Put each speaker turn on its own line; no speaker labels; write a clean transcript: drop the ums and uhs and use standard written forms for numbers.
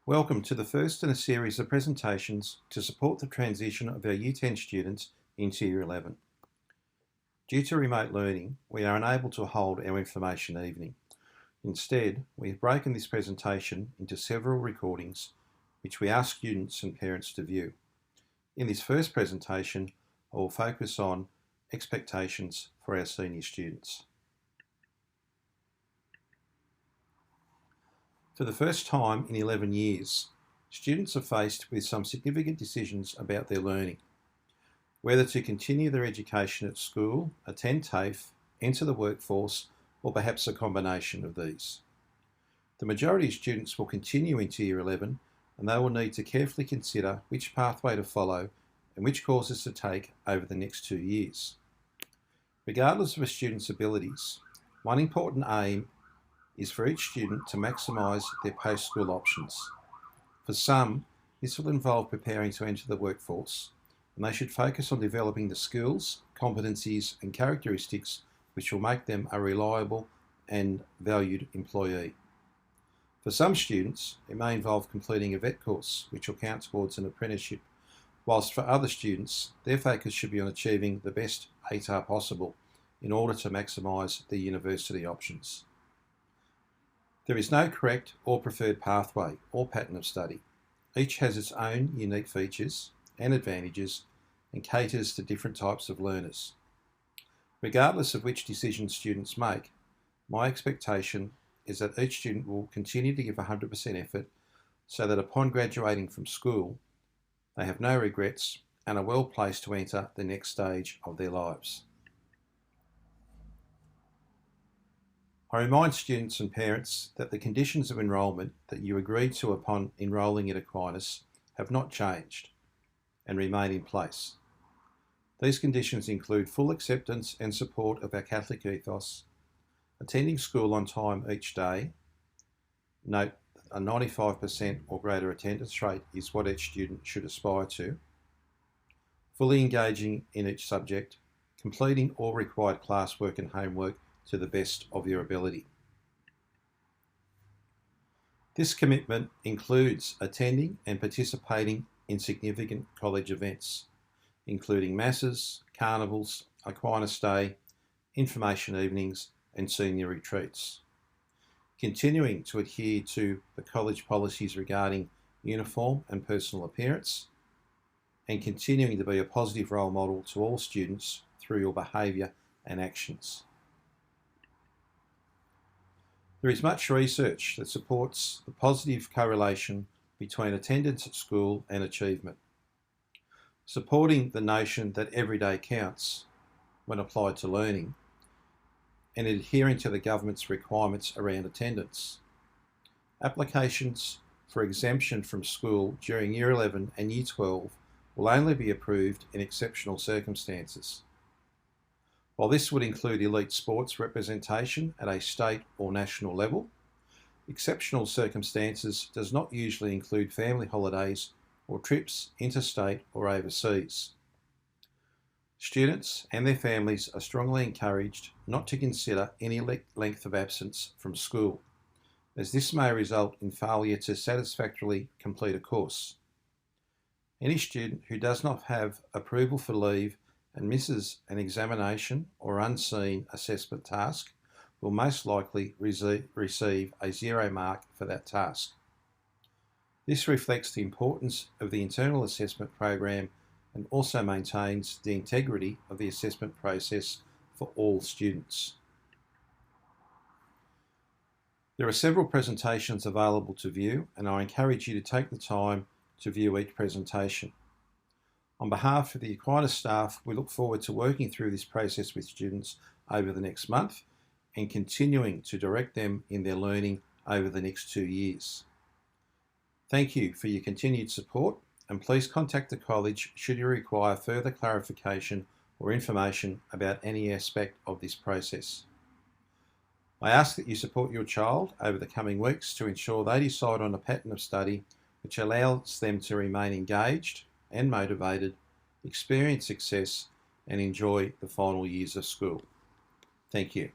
Welcome to the first in a series of presentations to support the transition of our Year 10 students into Year 11. Due to remote learning, we are unable to hold our information evening. Instead, we have broken this presentation into several recordings which we ask students and parents to view. In this first presentation, I will focus on expectations for our senior students. For the first time in 11 years, students are faced with some significant decisions about their learning. Whether to continue their education at school, attend TAFE, enter the workforce, or perhaps a combination of these. The majority of students will continue into Year 11 and they will need to carefully consider which pathway to follow and which courses to take over the next 2 years. Regardless of a student's abilities, one important aim is for each student to maximise their post-school options. For some, this will involve preparing to enter the workforce, and they should focus on developing the skills, competencies and characteristics which will make them a reliable and valued employee. For some students, it may involve completing a VET course, which will count towards an apprenticeship, whilst for other students, their focus should be on achieving the best ATAR possible in order to maximise their university options. There is no correct or preferred pathway or pattern of study. Each has its own unique features and advantages and caters to different types of learners. Regardless of which decision students make, my expectation is that each student will continue to give 100% effort so that upon graduating from school, they have no regrets and are well placed to enter the next stage of their lives. I remind students and parents that the conditions of enrolment that you agreed to upon enrolling at Aquinas have not changed and remain in place. These conditions include full acceptance and support of our Catholic ethos, attending school on time each day. Note, a 95% or greater attendance rate is what each student should aspire to. Fully engaging in each subject, completing all required classwork and homework to the best of your ability. This commitment includes attending and participating in significant college events, including masses, carnivals, Aquinas Day, information evenings and senior retreats. Continuing to adhere to the college policies regarding uniform and personal appearance, and continuing to be a positive role model to all students through your behaviour and actions. There is much research that supports the positive correlation between attendance at school and achievement, supporting the notion that every day counts when applied to learning, and adhering to the government's requirements around attendance. Applications for exemption from school during Year 11 and Year 12 will only be approved in exceptional circumstances. While this would include elite sports representation at a state or national level, exceptional circumstances does not usually include family holidays or trips interstate or overseas. Students and their families are strongly encouraged not to consider any length of absence from school, as this may result in failure to satisfactorily complete a course. Any student who does not have approval for leave and misses an examination or unseen assessment task will most likely receive a 0 mark for that task. This reflects the importance of the internal assessment program and also maintains the integrity of the assessment process for all students. There are several presentations available to view, and I encourage you to take the time to view each presentation. On behalf of the Aquinas staff, we look forward to working through this process with students over the next month and continuing to direct them in their learning over the next 2 years. Thank you for your continued support, and please contact the college should you require further clarification or information about any aspect of this process. I ask that you support your child over the coming weeks to ensure they decide on a pattern of study which allows them to remain engaged and motivated, experience success and enjoy the final years of school. Thank you.